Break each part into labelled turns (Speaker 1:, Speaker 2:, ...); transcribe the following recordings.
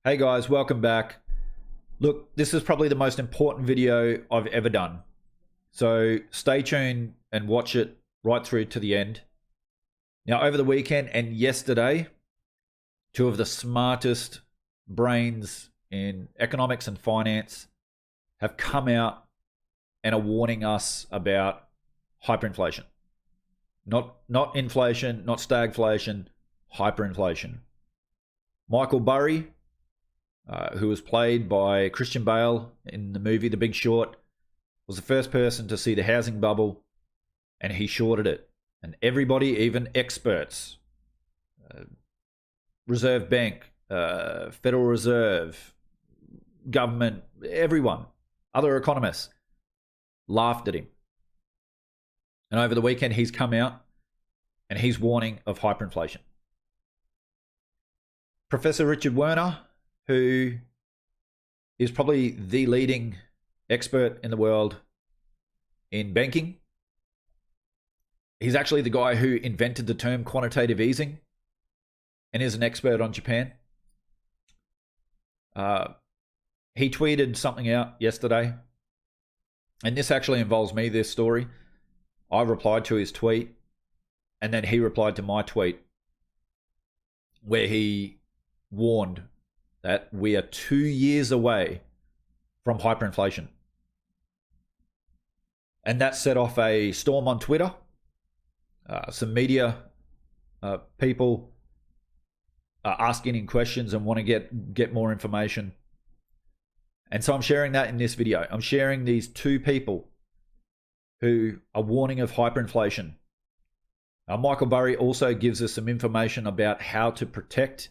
Speaker 1: Hey guys, welcome back. Look, this is probably the most important video I've ever done. So stay tuned and watch it right through to the end. Now, over the weekend and yesterday, two of the smartest brains in economics and finance have come out and are warning us about hyperinflation. Not inflation, not stagflation, hyperinflation. Michael Burry, who was played by Christian Bale in the movie The Big Short, was the first person to see the housing bubble, and he shorted it. And everybody, even experts, Reserve Bank, Federal Reserve, government, everyone, other economists, laughed at him. And over the weekend, he's come out and he's warning of hyperinflation. Professor Richard Werner, who is probably the leading expert in the world in banking. He's actually the guy who invented the term quantitative easing and is an expert on Japan. He tweeted something out yesterday, and this actually involves me, this story. I replied to his tweet, and then he replied to my tweet, where he warned that we are 2 years away from hyperinflation. And that set off a storm on Twitter. Some media people are asking him questions and want to get more information. And so I'm sharing that in this video. I'm sharing these two people who are warning of hyperinflation. Michael Burry also gives us some information about how to protect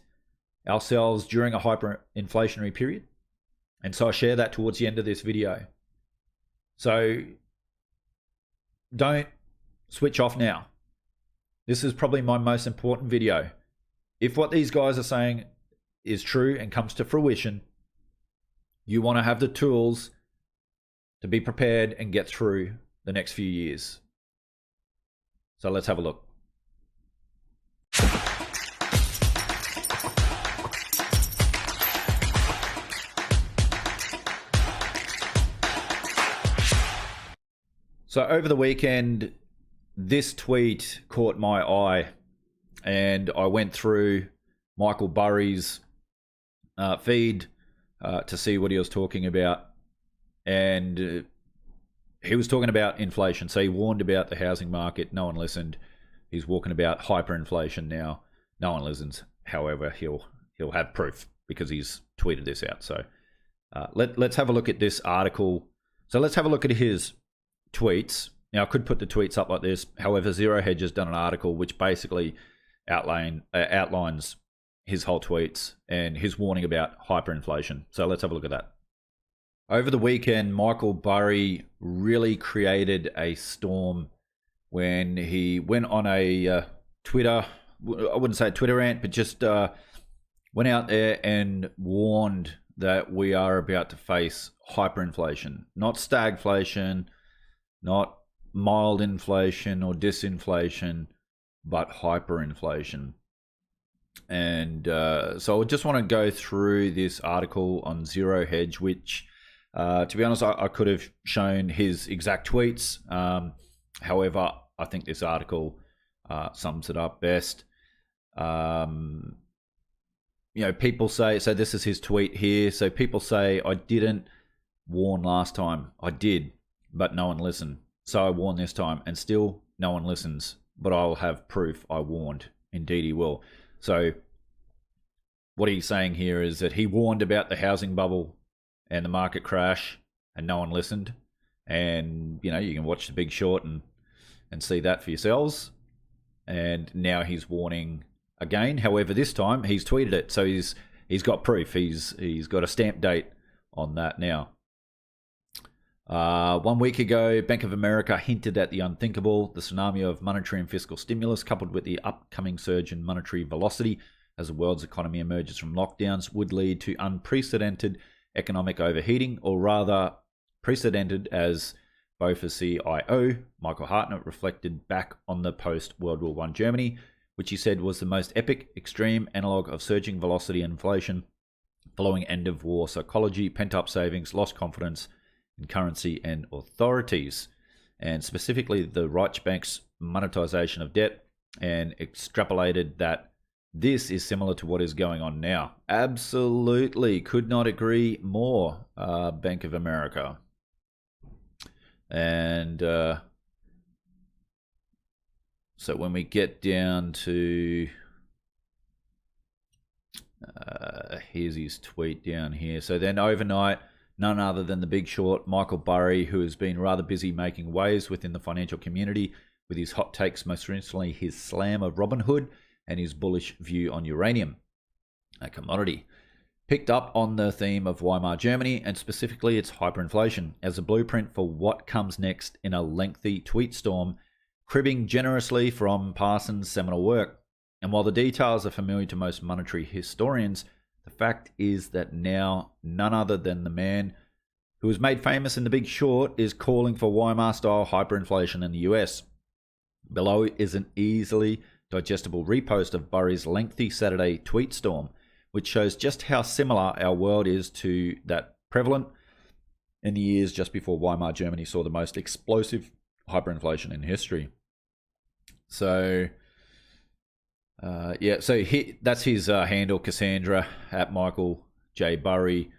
Speaker 1: ourselves during a hyperinflationary period. And so I share that towards the end of this video. So don't switch off now. This is probably my most important video. If what these guys are saying is true and comes to fruition, you want to have the tools to be prepared and get through the next few years. So let's have a look. So over the weekend, this tweet caught my eye, and I went through Michael Burry's feed to see what he was talking about. And he was talking about inflation. So he warned about the housing market. No one listened. He's walking about hyperinflation now. No one listens. However, he'll have proof because he's tweeted this out. So let's have a look at this article. So let's have a look at his tweets. Now, I could put the tweets up like this. However, ZeroHedge has done an article which basically outlines his whole tweets and his warning about hyperinflation. So let's have a look at that. Over the weekend, Michael Burry really created a storm when he went on a Twitter, I wouldn't say a Twitter rant, but just went out there and warned that we are about to face hyperinflation, not stagflation, not mild inflation or disinflation, but hyperinflation. And so I just want to go through this article on ZeroHedge, which, to be honest, I could have shown his exact tweets. However, I think this article sums it up best. People say, so this is his tweet here. So people say, I didn't warn last time. I did, but no one listened. So I warned this time, and still no one listens. But I'll have proof I warned. Indeed he will. So what he's saying here is that he warned about the housing bubble and the market crash, and no one listened. And, you can watch The Big Short and see that for yourselves. And now he's warning again. However, this time he's tweeted it. So he's got proof. He's got a stamp date on that now. 1 week ago, Bank of America hinted at the unthinkable. The tsunami of monetary and fiscal stimulus, coupled with the upcoming surge in monetary velocity as the world's economy emerges from lockdowns, would lead to unprecedented economic overheating, or rather precedented, as BOFA CIO Michael Hartnett reflected back on the post-World War I Germany, which he said was the most epic, extreme analog of surging velocity and inflation following end of war psychology, pent-up savings, lost confidence in currency and authorities, and specifically the Reichsbank's monetization of debt, and extrapolated that this is similar to what is going on now. Absolutely, could not agree more, Bank of America. And so when we get down to, here's his tweet down here. So then overnight, none other than the Big Short, Michael Burry, who has been rather busy making waves within the financial community with his hot takes, most recently his slam of Robinhood and his bullish view on uranium, a commodity, picked up on the theme of Weimar Germany and specifically its hyperinflation as a blueprint for what comes next in a lengthy tweet storm, cribbing generously from Parsons' seminal work. And while the details are familiar to most monetary historians, the fact is that now none other than the man who was made famous in The Big Short is calling for Weimar-style hyperinflation in the US. Below is an easily digestible repost of Burry's lengthy Saturday tweet storm, which shows just how similar our world is to that prevalent in the years just before Weimar Germany saw the most explosive hyperinflation in history. So, that's his handle, Cassandra, at Michael J. Burry.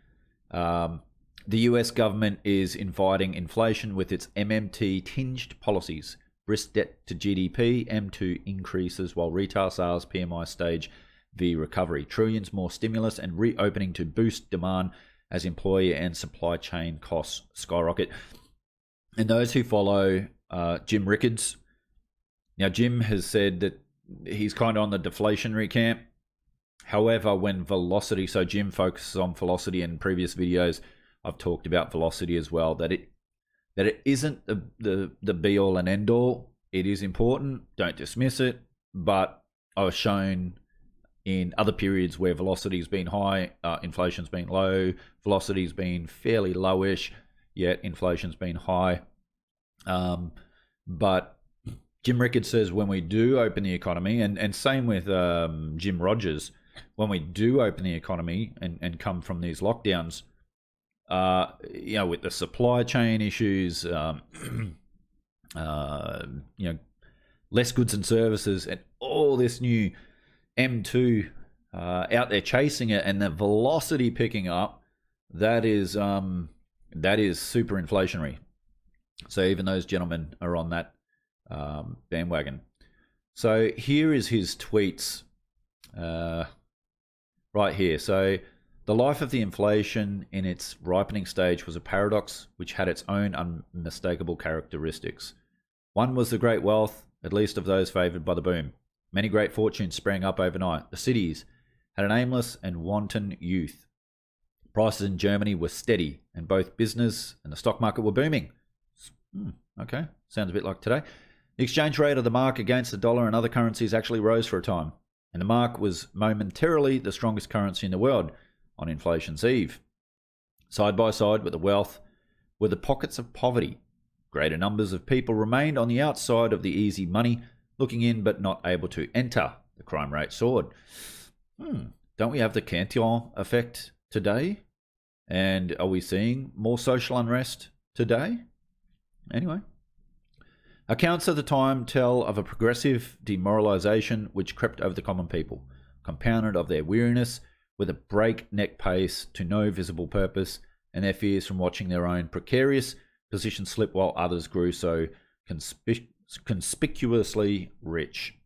Speaker 1: The US government is inviting inflation with its MMT-tinged policies. Brisk debt to GDP, M2 increases while retail sales PMI stage V recovery. Trillions more stimulus and reopening to boost demand as employer and supply chain costs skyrocket. And those who follow Jim Rickards, now Jim has said that he's kind of on the deflationary camp. However, when velocity, so Jim focuses on velocity in previous videos, I've talked about velocity as well, that it isn't the be all and end all. It is important, don't dismiss it, but I was shown in other periods where velocity's been high, inflation's been low, velocity's been fairly lowish, yet inflation's been high. But Jim Rickards says when we do open the economy, and same with Jim Rogers, when we do open the economy and come from these lockdowns, with the supply chain issues, less goods and services, and all this new M2 out there chasing it, and the velocity picking up, that is super inflationary. So even those gentlemen are on that bandwagon. So here is his tweets right here. So the life of the inflation in its ripening stage was a paradox which had its own unmistakable characteristics. One was the great wealth, at least of those favoured by the boom. Many great fortunes sprang up overnight. The cities had an aimless and wanton youth. Prices in Germany were steady, and both business and the stock market were booming. Okay, sounds a bit like today. The exchange rate of the mark against the dollar and other currencies actually rose for a time, and the mark was momentarily the strongest currency in the world on inflation's eve. Side by side with the wealth were the pockets of poverty. Greater numbers of people remained on the outside of the easy money, looking in but not able to enter. The crime rate soared. Don't we have the Cantillon effect today? And are we seeing more social unrest today? Anyway. Accounts of the time tell of a progressive demoralization which crept over the common people, compounded of their weariness with a breakneck pace to no visible purpose, and their fears from watching their own precarious position slip while others grew so conspicuously rich.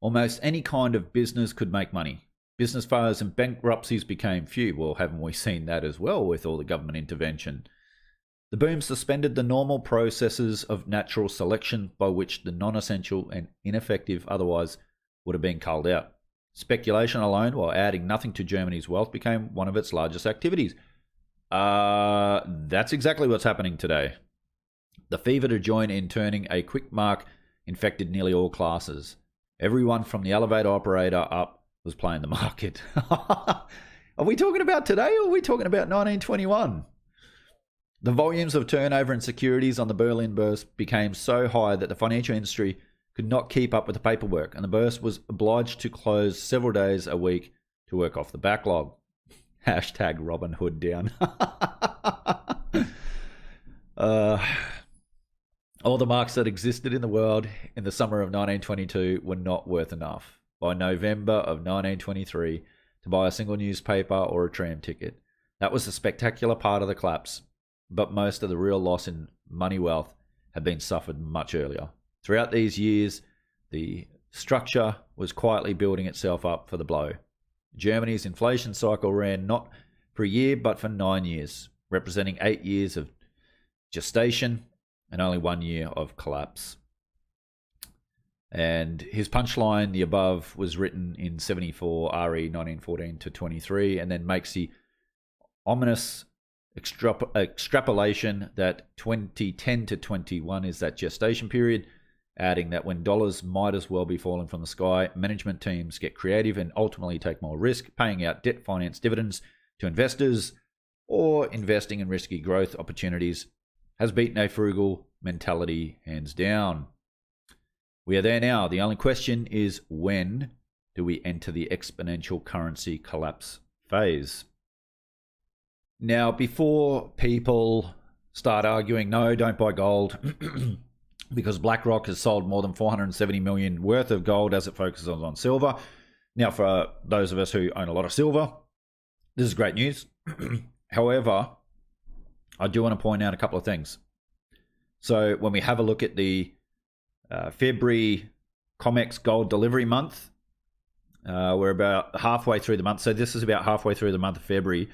Speaker 1: Almost any kind of business could make money. Business failures and bankruptcies became few. Well, haven't we seen that as well with all the government intervention? The boom suspended the normal processes of natural selection by which the non-essential and ineffective otherwise would have been culled out. Speculation alone, while adding nothing to Germany's wealth, became one of its largest activities. That's exactly what's happening today. The fever to join in turning a quick mark infected nearly all classes. Everyone from the elevator operator up was playing the market. Are we talking about today or are we talking about 1921? The volumes of turnover in securities on the Berlin Bourse became so high that the financial industry could not keep up with the paperwork, and the Bourse was obliged to close several days a week to work off the backlog. Hashtag Robin Hood down. uh, all the marks that existed in the world in the summer of 1922 were not worth enough by November of 1923 to buy a single newspaper or a tram ticket. That was the spectacular part of the collapse, but most of the real loss in money wealth had been suffered much earlier. Throughout these years, the structure was quietly building itself up for the blow. Germany's inflation cycle ran not for a year, but for 9 years, representing 8 years of gestation and only 1 year of collapse. And his punchline, the above, was written in 74 RE 1914 to 23, and then makes the ominous extrapolation that 2010 to 21 is that gestation period, adding that when dollars might as well be falling from the sky, management teams get creative and ultimately take more risk, paying out debt finance dividends to investors or investing in risky growth opportunities has beaten a frugal mentality hands down. We are there now. The only question is, when do we enter the exponential currency collapse phase? Now, before people start arguing, no, don't buy gold, because BlackRock has sold more than 470 million worth of gold as it focuses on silver. Now, for those of us who own a lot of silver, this is great news. However, I do want to point out a couple of things. So when we have a look at the February COMEX gold delivery month, we're about halfway through the month. So this is about halfway through the month of February.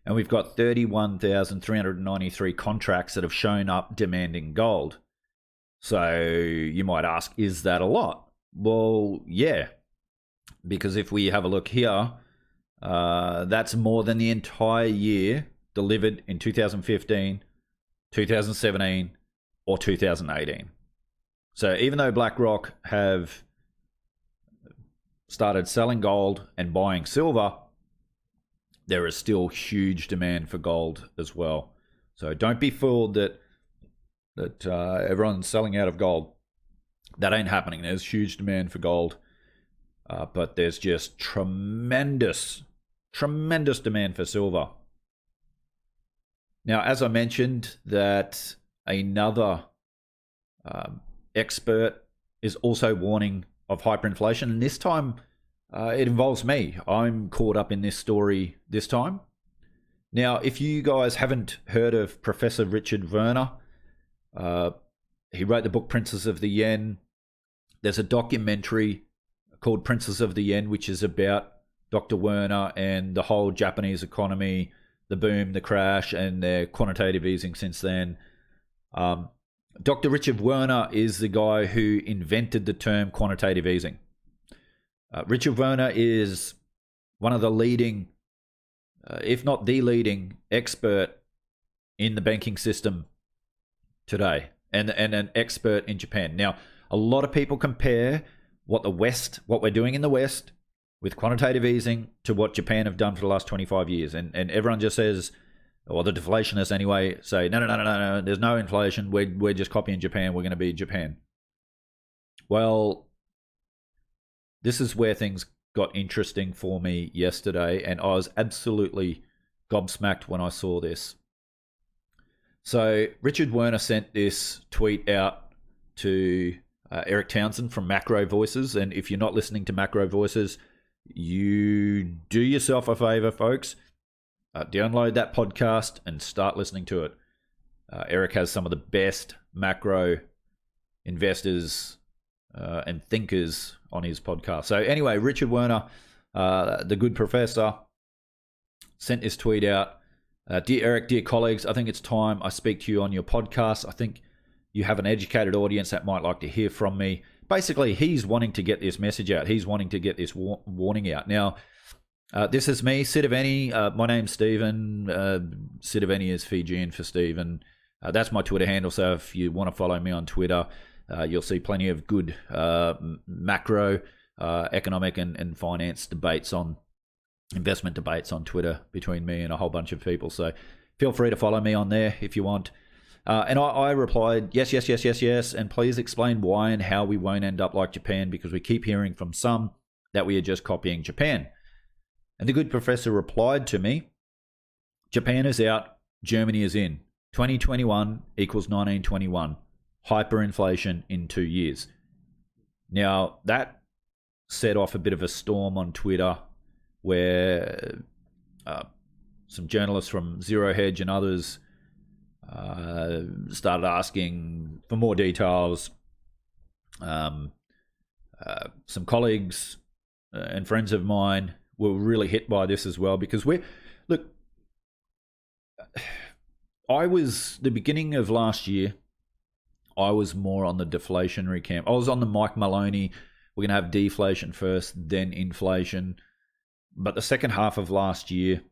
Speaker 1: And we've got 31,393 contracts that have shown up demanding gold. So you might ask, is that a lot? Well, yeah. Because if we have a look here, that's more than the entire year delivered in 2015, 2017, or 2018. So even though BlackRock have started selling gold and buying silver, there is still huge demand for gold as well. So don't be fooled that everyone's selling out of gold. That ain't happening. There's huge demand for gold, but there's just tremendous demand for silver. Now, as I mentioned, that another expert is also warning of hyperinflation, and this time it involves me. I'm caught up in this story this time. Now, if you guys haven't heard of Professor Richard Werner, he wrote the book Princes of the Yen. There's a documentary called Princes of the Yen, which is about Dr. Werner and the whole Japanese economy, the boom, the crash, and their quantitative easing since then. Dr. Richard Werner is the guy who invented the term quantitative easing. Richard Werner is one of the leading, if not the leading, expert in the banking system today, and an expert in Japan. Now, a lot of people compare what we're doing in the West with quantitative easing to what Japan have done for the last 25 years. And everyone just says, or the deflationists anyway, say, no, there's no inflation. We're just copying Japan. We're going to be Japan. Well, this is where things got interesting for me yesterday, and I was absolutely gobsmacked when I saw this. So Richard Werner sent this tweet out to Eric Townsend from Macro Voices, and if you're not listening to Macro Voices, you do yourself a favor, folks. Download that podcast and start listening to it. Eric has some of the best macro investors and thinkers on his podcast. So anyway, Richard Werner, the good professor, sent this tweet out. Dear Eric, dear colleagues, I think it's time I speak to you on your podcast. I think you have an educated audience that might like to hear from me. Basically, he's wanting to get this message out. He's wanting to get this warning out. Now, this is me, Sitiveni. My name's Stephen. Sitiveni is Fijian for Stephen. That's my Twitter handle, so if you want to follow me on Twitter, you'll see plenty of good macro, economic and finance debates investment debates on Twitter between me and a whole bunch of people. So feel free to follow me on there if you want. And I replied, yes, and please explain why and how we won't end up like Japan, because we keep hearing from some that we are just copying Japan. And the good professor replied to me, Japan is out, Germany is in. 2021 equals 1921. Hyperinflation in 2 years. Now, that set off a bit of a storm on Twitter where some journalists from ZeroHedge and others started asking for more details. Some colleagues and friends of mine were really hit by this as well, because the beginning of last year, I was more on the deflationary camp. I was on the Mike Maloney, we're going to have deflation first, then inflation. But the second half of last year,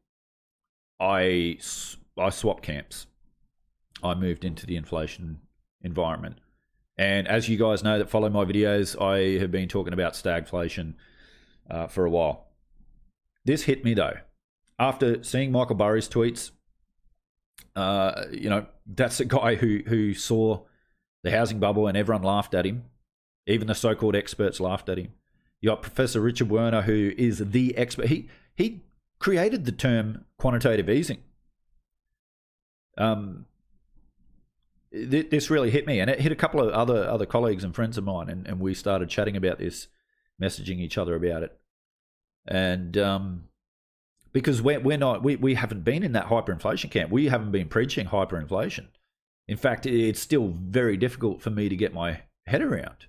Speaker 1: I swapped camps. I moved into the inflation environment. And as you guys know that follow my videos, I have been talking about stagflation for a while. This hit me though. After seeing Michael Burry's tweets, that's a guy who saw the housing bubble and everyone laughed at him. Even the so-called experts laughed at him. You got Professor Richard Werner, who is the expert. He created the term quantitative easing. This really hit me, and it hit a couple of other colleagues and friends of mine, and we started chatting about this, messaging each other about it. And because we haven't been in that hyperinflation camp. We haven't been preaching hyperinflation. In fact, it's still very difficult for me to get my head around.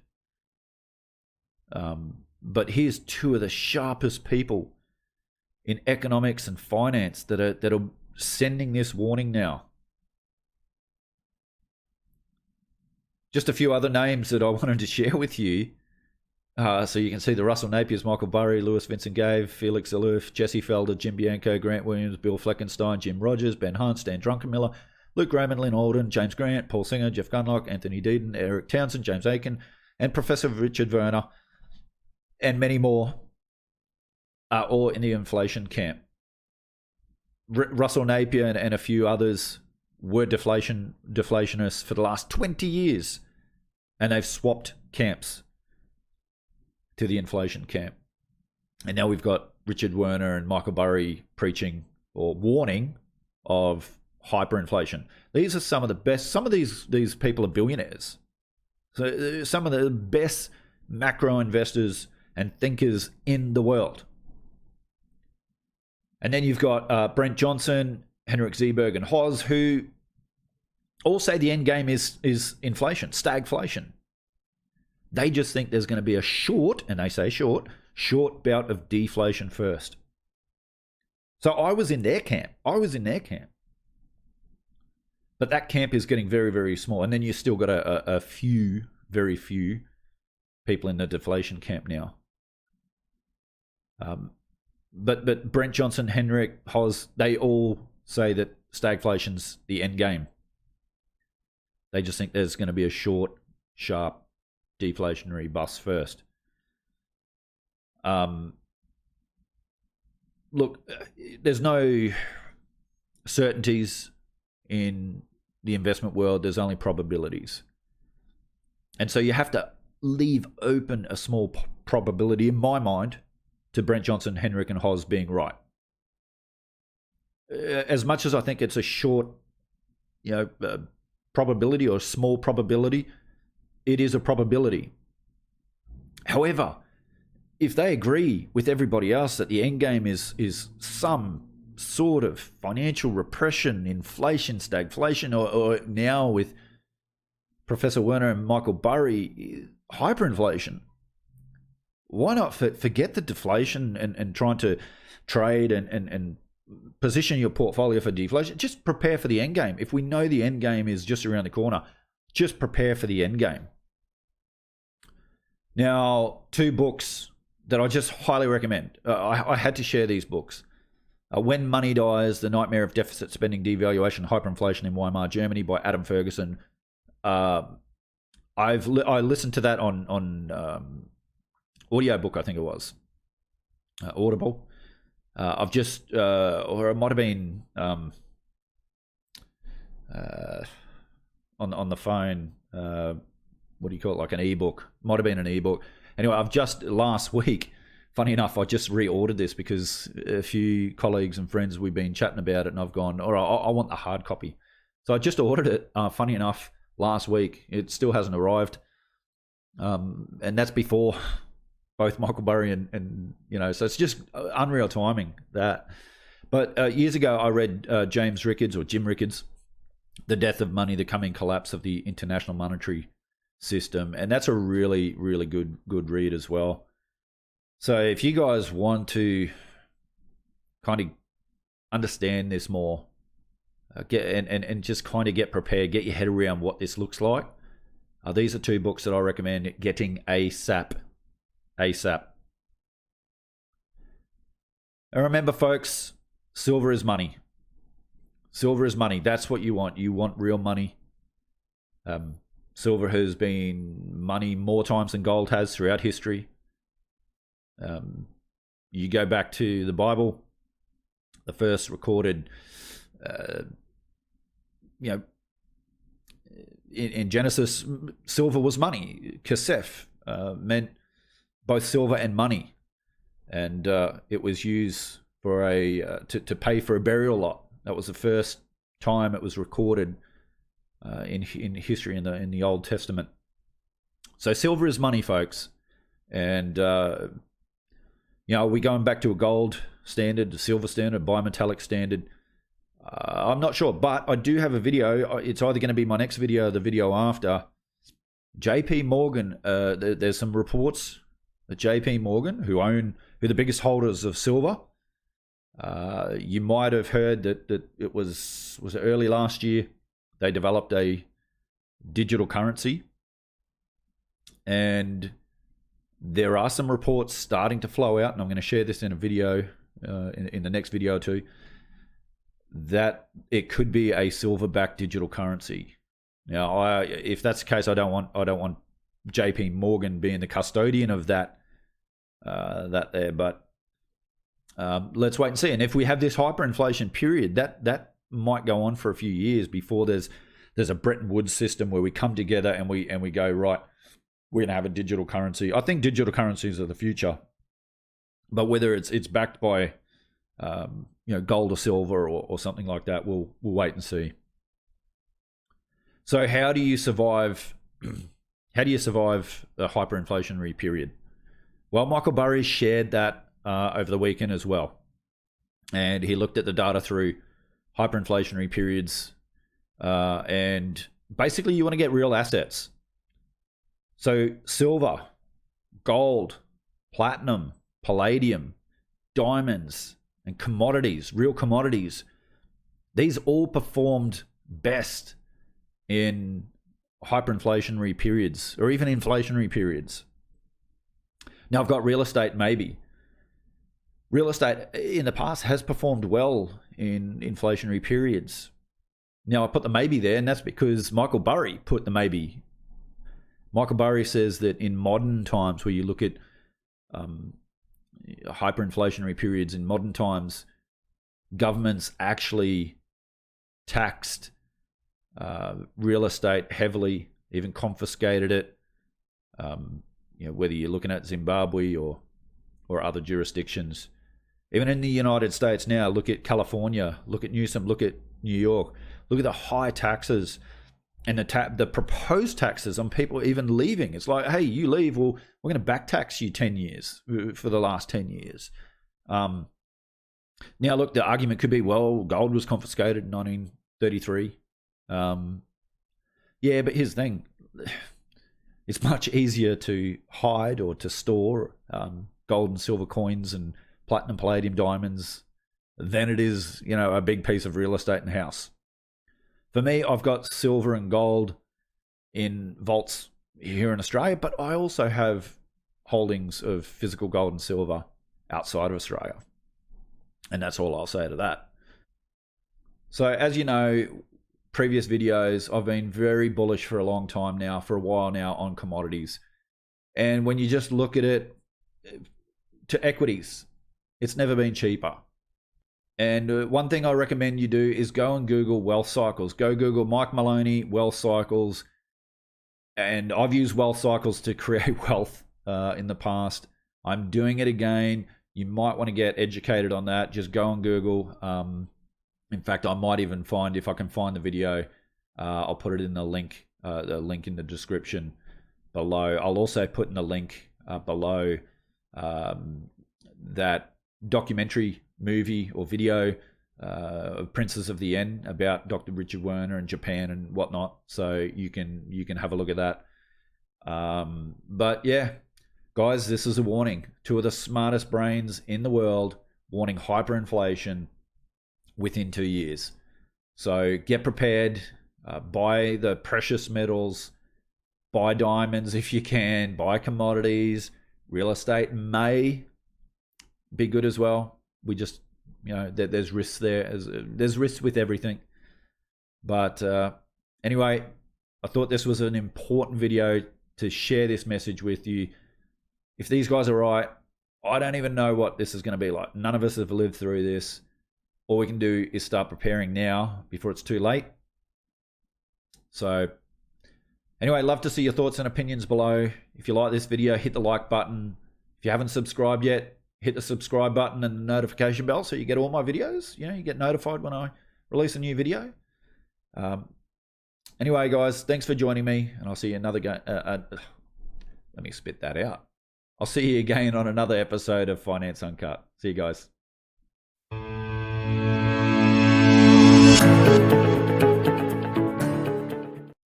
Speaker 1: But here's two of the sharpest people in economics and finance that are sending this warning now. Just a few other names that I wanted to share with you. So you can see the Russell Napiers, Michael Burry, Lewis Vincent Gave, Felix Aloof, Jesse Felder, Jim Bianco, Grant Williams, Bill Fleckenstein, Jim Rogers, Ben Hunt, Stan Druckenmiller, Luke Raymond, Lynn Alden, James Grant, Paul Singer, Jeff Gunlock, Anthony Deaton, Eric Townsend, James Aiken, and Professor Richard Werner, and many more are all in the inflation camp. Russell Napier and a few others were deflationists for the last 20 years, and they've swapped camps to the inflation camp. And now we've got Richard Werner and Michael Burry preaching or warning of hyperinflation. These are some of the best. Some of these people are billionaires. So some of the best macro investors and thinkers in the world. And then you've got Brent Johnson, Henrik Zeberg, and Hoz, who all say the end game is inflation, stagflation. They just think there's going to be a short, and they say short bout of deflation first. So I was in their camp. But that camp is getting very, very small. And then you've still got a few, very few people in the deflation camp now. But Brent Johnson, Henrik, Hoz, they all say that stagflation's the end game. They just think there's going to be a short, sharp, deflationary bust first. Look, there's no certainties in the investment world. There's only probabilities. And so you have to leave open a small probability, in my mind, to Brent Johnson, Henrik, and Hoz being right. As much as I think it's a short, probability or small probability, it is a probability. However, if they agree with everybody else that the end game is some sort of financial repression, inflation, stagflation, or now with Professor Werner and Michael Burry, hyperinflation, why not forget the deflation and trying to trade and position your portfolio for deflation? Just prepare for the end game. If we know the end game is just around the corner, just prepare for the end game. Now, two books that I just highly recommend. I had to share these books. When Money Dies, The Nightmare of Deficit Spending, Devaluation, Hyperinflation in Weimar, Germany by Adam Ferguson. I listened to that on audiobook, I think it was. Audible. I've just, or it might have been on the phone, what do you call it, like an ebook? Might have been an ebook. Anyway, I've just last week funny enough, I just reordered this because a few colleagues and friends, we've been chatting about it, and I've gone, all right, I want the hard copy. So I just ordered it, funny enough, last week. It still hasn't arrived. And that's before both Michael Burry and so it's just unreal timing that. But years ago, I read James Rickards, or Jim Rickards, The Death of Money, the Coming Collapse of the International Monetary System. And that's a really, really good read as well. So if you guys want to kind of understand this more, and just kind of get prepared, get your head around what this looks like, these are two books that I recommend getting ASAP. ASAP. And remember, folks, silver is money. Silver is money. That's what you want. You want real money. Silver has been money more times than gold has throughout history. You go back to the Bible, the first recorded, in Genesis, silver was money. Kesef meant both silver and money, and it was used for to pay for a burial lot. That was the first time it was recorded in history in the Old Testament. So silver is money, folks, and are we going back to a gold standard, a silver standard, a bimetallic standard? I'm not sure, but I do have a video. It's either going to be my next video or the video after. JP Morgan, there's some reports that JP Morgan, who are the biggest holders of silver, you might have heard that it was early last year, they developed a digital currency, and there are some reports starting to flow out, and I'm going to share this in a video, in the next video or two, that it could be a silver-backed digital currency. Now, if that's the case, I don't want JP Morgan being the custodian of that there, but let's wait and see. And if we have this hyperinflation period, that might go on for a few years before there's a Bretton Woods system where we come together and we go, right, we're going to have a digital currency. I think digital currencies are the future, but whether it's backed by gold or silver or something like that, we'll wait and see. So how do you survive a hyperinflationary period? Well, Michael Burry shared that over the weekend as well, and he looked at the data through hyperinflationary periods, and basically you want to get real assets. So silver, gold, platinum, palladium, diamonds, and commodities, real commodities, these all performed best in hyperinflationary periods or even inflationary periods. Now, I've got real estate, maybe. Real estate in the past has performed well in inflationary periods. Now, I put the maybe there, and that's because Michael Burry put the maybe. Michael Burry says that in modern times, where you look at hyperinflationary periods in modern times, governments actually taxed real estate heavily, even confiscated it. Whether you're looking at Zimbabwe or other jurisdictions, even in the United States now, look at California, look at Newsom, look at New York, look at the high taxes and the proposed taxes on people even leaving. It's like, hey, you leave, well, we're going to back tax you 10 years for the last 10 years. Now, look, the argument could be, well, gold was confiscated in 1933. Yeah, but here's the thing. It's much easier to hide or to store gold and silver coins and platinum, palladium, diamonds than it is, a big piece of real estate and house. For me, I've got silver and gold in vaults here in Australia, but I also have holdings of physical gold and silver outside of Australia. And that's all I'll say to that. So as you know, previous videos, I've been very bullish for a long time now, for a while now, on commodities. And when you just look at it to equities, it's never been cheaper. And one thing I recommend you do is go and Google wealth cycles. Go Google Mike Maloney wealth cycles. And I've used wealth cycles to create wealth in the past. I'm doing it again. You might want to get educated on that. Just go on Google. In fact, I might even find, if I can find the video, I'll put it in the link in the description below. I'll also put in the link below that documentary movie or video of Princes of the Yen about Dr. Richard Werner and Japan and whatnot. So you can have a look at that. But yeah, guys, this is a warning. 2 of the smartest brains in the world warning hyperinflation within 2 years. So get prepared. Buy the precious metals. Buy diamonds if you can. Buy commodities. Real estate may be good as well. We just, there's risks there. There's risks with everything. But anyway, I thought this was an important video to share this message with you. If these guys are right, I don't even know what this is going to be like. None of us have lived through this. All we can do is start preparing now before it's too late. So anyway, love to see your thoughts and opinions below. If you like this video, hit the like button. If you haven't subscribed yet, hit the subscribe button and the notification bell so you get all my videos. You get notified when I release a new video. Anyway, guys, thanks for joining me, and I'll see you another let me spit that out. I'll see you again on another episode of Finance Uncut. See you guys.